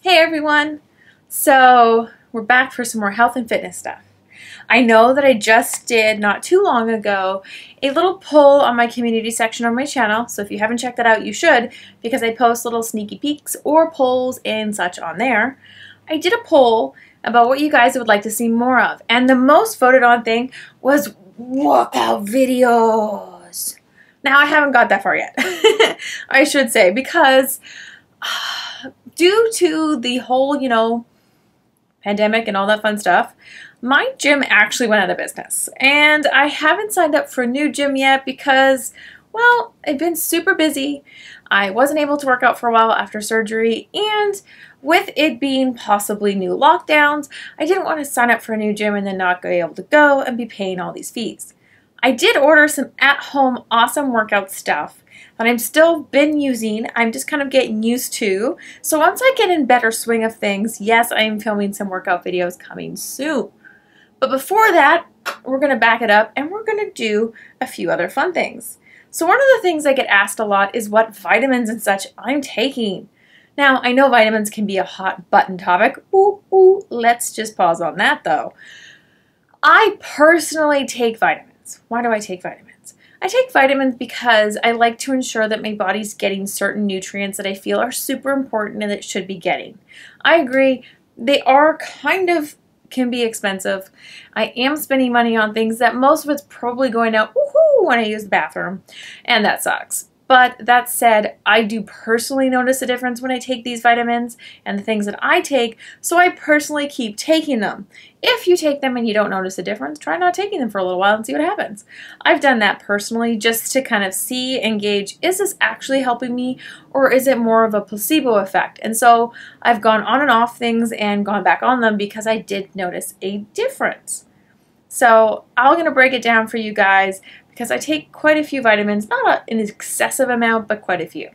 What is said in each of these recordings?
Hey everyone! So we're back for some more health and fitness stuff. I know that I just did, not too long ago, a little poll on my community section on my channel, so if you haven't checked that out, you should, because I post little sneaky peeks or polls and such on there. I did a poll about what you guys would like to see more of, and the most voted on thing was workout videos. Now I haven't got that far yet, I should say, because due to the whole, pandemic and all that fun stuff, my gym actually went out of business. And I haven't signed up for a new gym yet because, well, I've been super busy. I wasn't able to work out for a while after surgery, and with it being possibly new lockdowns, I didn't want to sign up for a new gym and then not be able to go and be paying all these fees. I did order some at-home awesome workout stuff that I'm still been using. I'm just kind of getting used to. So once I get in better swing of things, yes, I am filming some workout videos coming soon. But before that, we're going to back it up and we're going to do a few other fun things. So one of the things I get asked a lot is what vitamins and such I'm taking. Now, I know vitamins can be a hot button topic. Let's just pause on that though. I personally take vitamins. Why do I take vitamins? I take vitamins because I like to ensure that my body's getting certain nutrients that I feel are super important and it should be getting. I agree, they are can be expensive. I am spending money on things that most of it's probably going out when I use the bathroom, and that sucks. But that said, I do personally notice a difference when I take these vitamins and the things that I take, so I personally keep taking them. If you take them and you don't notice a difference, try not taking them for a little while and see what happens. I've done that personally just to kind of see and gauge, is this actually helping me or is it more of a placebo effect? And so I've gone on and off things and gone back on them because I did notice a difference. So I'm going to break it down for you guys because I take quite a few vitamins, not an excessive amount, but quite a few.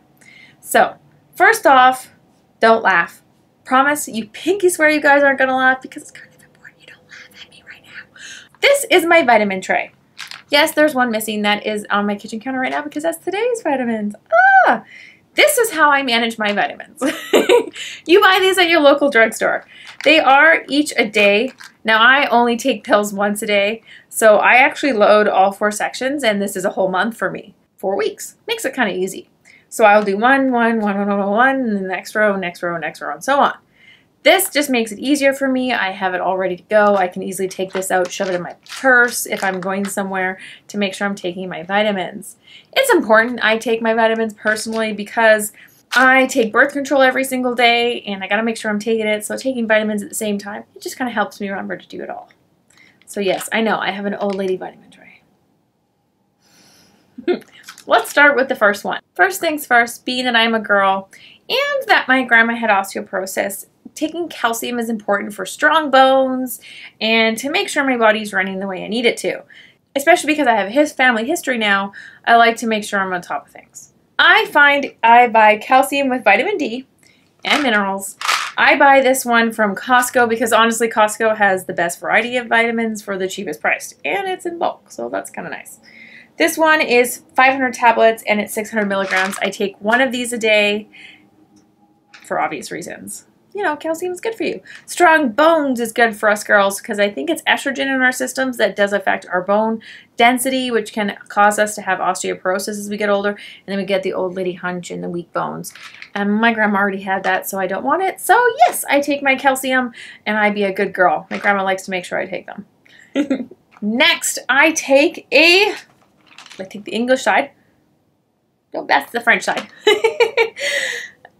So first off, don't laugh. Promise, you pinky swear you guys aren't going to laugh because it's kind of important you don't laugh at me right now. This is my vitamin tray. Yes, there's one missing that is on my kitchen counter right now because that's today's vitamins. This is how I manage my vitamins. You buy these at your local drugstore. They are each a day. Now I only take pills once a day, so I actually load all 4 sections, and this is a whole month for me. 4 weeks. Makes it kind of easy. So I'll do one, and then the next row, next row, next row, and so on. This just makes it easier for me. I have it all ready to go. I can easily take this out, shove it in my purse if I'm going somewhere to make sure I'm taking my vitamins. It's important I take my vitamins personally because I take birth control every single day and I gotta make sure I'm taking it, so taking vitamins at the same time, it just kind of helps me remember to do it all. So yes, I know, I have an old lady vitamin tray. Let's start with the first one. First things first, being that I'm a girl and that my grandma had osteoporosis, taking calcium is important for strong bones and to make sure my body's running the way I need it to. Especially because I have his family history now, I like to make sure I'm on top of things. I find I buy calcium with vitamin D and minerals. I buy this one from Costco because honestly Costco has the best variety of vitamins for the cheapest price, and it's in bulk, so that's kind of nice. This one is 500 tablets and it's 600 milligrams. I take one of these a day for obvious reasons. You know, calcium is good for you. Strong bones is good for us girls because I think it's estrogen in our systems that does affect our bone density, which can cause us to have osteoporosis as we get older, and then we get the old lady hunch and the weak bones. And my grandma already had that, so I don't want it. So yes, I take my calcium and I be a good girl. My grandma likes to make sure I take them. Next, I take the English side. No, that's the French side.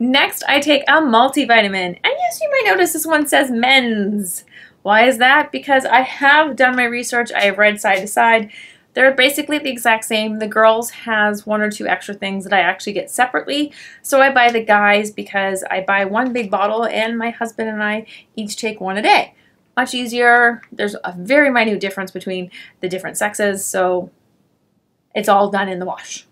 Next, I take a multivitamin, and yes, you might notice this one says men's. Why is that? Because I have done my research, I have read side to side. They're basically the exact same. The girls has 1 or 2 extra things that I actually get separately, so I buy the guys because I buy one big bottle and my husband and I each take one a day. Much easier. There's a very minute difference between the different sexes, so it's all done in the wash.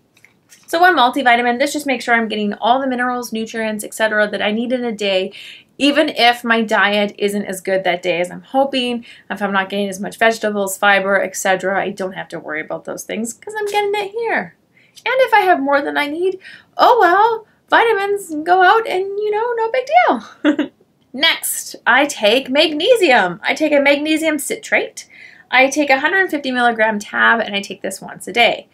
So one multivitamin, this just makes sure I'm getting all the minerals, nutrients, etc. that I need in a day, even if my diet isn't as good that day as I'm hoping. If I'm not getting as much vegetables, fiber, etc., I don't have to worry about those things because I'm getting it here. And if I have more than I need, oh well, vitamins go out and, you know, no big deal. Next, I take magnesium. I take a magnesium citrate. I take a 150 milligram tab, and I take this once a day.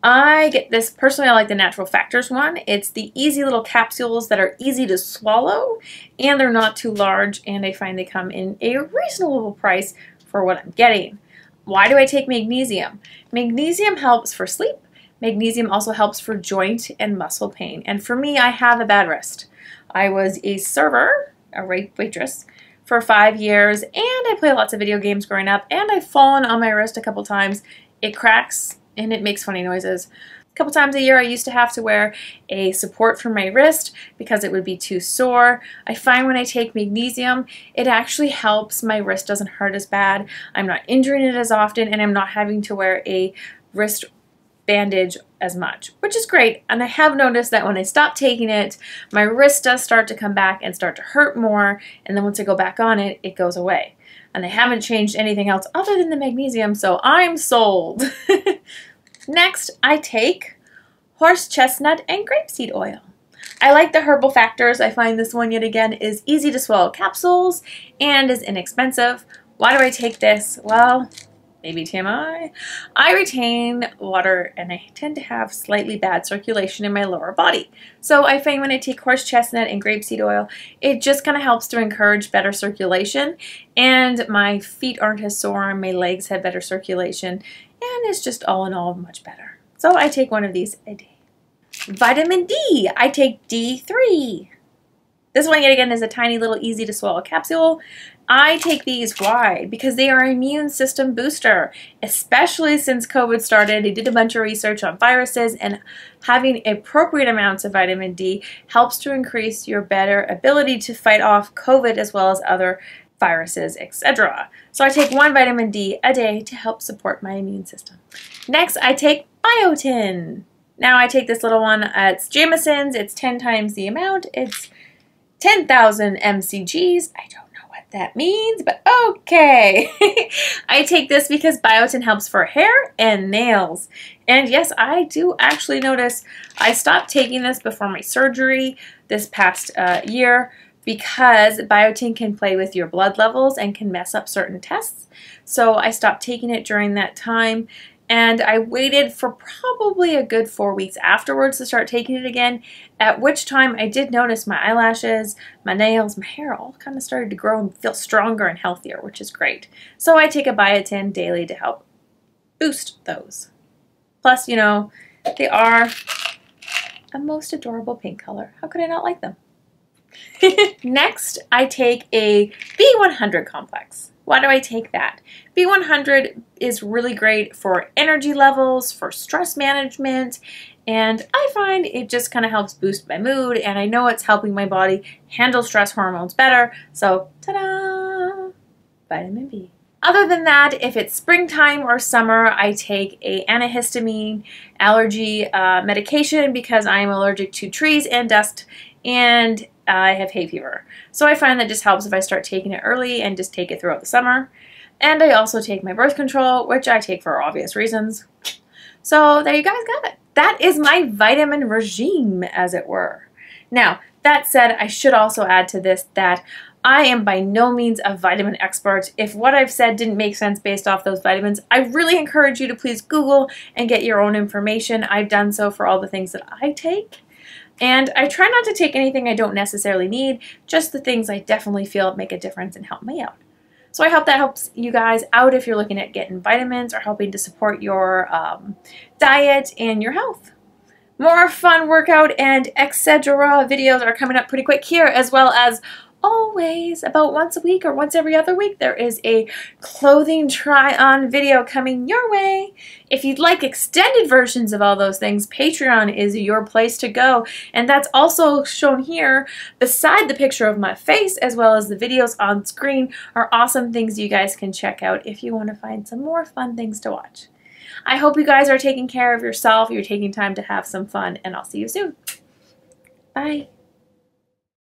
I get this, personally I like the Natural Factors one. It's the easy little capsules that are easy to swallow, and they're not too large, and I find they come in a reasonable price for what I'm getting. Why do I take magnesium? Magnesium helps for sleep. Magnesium also helps for joint and muscle pain. And for me, I have a bad wrist. I was a server, a waitress, for 5 years, and I played lots of video games growing up, and I've fallen on my wrist a couple times. It cracks and it makes funny noises. A couple times a year I used to have to wear a support for my wrist because it would be too sore. I find when I take magnesium, it actually helps. My wrist doesn't hurt as bad. I'm not injuring it as often, and I'm not having to wear a wrist bandage as much, which is great. And I have noticed that when I stop taking it, my wrist does start to come back and start to hurt more, and then once I go back on it, it goes away. And I haven't changed anything else other than the magnesium, so I'm sold. Next, I take horse chestnut and grapeseed oil. I like the herbal factors. I find this one yet again is easy to swallow capsules and is inexpensive. Why do I take this? Well, maybe TMI. I retain water and I tend to have slightly bad circulation in my lower body. So I find when I take horse chestnut and grapeseed oil, it just kind of helps to encourage better circulation, and my feet aren't as sore, my legs have better circulation, and it's just all in all much better. So I take one of these a day. Vitamin D. I take D3. This one yet again is a tiny little easy to swallow capsule. I take these, why? Because they are an immune system booster, especially since COVID started. They did a bunch of research on viruses, and having appropriate amounts of vitamin D helps to increase your better ability to fight off COVID as well as other viruses, etc. So I take one vitamin D a day to help support my immune system. Next, I take Biotin. Now I take this little one, it's Jameson's, it's 10 times the amount, it's 10,000 mcgs. I don't know what that means, but okay. I take this because biotin helps for hair and nails. And yes, I do actually notice I stopped taking this before my surgery this past year because biotin can play with your blood levels and can mess up certain tests. So I stopped taking it during that time. And I waited for probably a good 4 weeks afterwards to start taking it again, at which time I did notice my eyelashes, my nails, my hair all kind of started to grow and feel stronger and healthier, which is great. So I take a biotin daily to help boost those. Plus, you know, they are a most adorable pink color. How could I not like them? Next, I take a B100 complex. Why do I take that? B100 is really great for energy levels, for stress management, and I find it just kind of helps boost my mood, and I know it's helping my body handle stress hormones better, so ta-da! Vitamin B. Other than that, if it's springtime or summer, I take a antihistamine allergy medication because I am allergic to trees and dust, and I have hay fever. So I find that just helps if I start taking it early and just take it throughout the summer. And I also take my birth control, which I take for obvious reasons. So there you guys got it. That is my vitamin regime, as it were. Now, that said, I should also add to this that I am by no means a vitamin expert. If what I've said didn't make sense based off those vitamins, I really encourage you to please Google and get your own information. I've done so for all the things that I take. And I try not to take anything I don't necessarily need, just the things I definitely feel make a difference and help me out. So I hope that helps you guys out if you're looking at getting vitamins or helping to support your diet and your health. More fun workout and etc. videos are coming up pretty quick here, as well as always about once a week or once every other week there is a clothing try-on video coming your way. If you'd like extended versions of all those things, Patreon is your place to go, and that's also shown here beside the picture of my face, as well as the videos on screen are awesome things you guys can check out if you want to find some more fun things to watch. I hope you guys are taking care of yourself, you're taking time to have some fun, and I'll see you soon. Bye.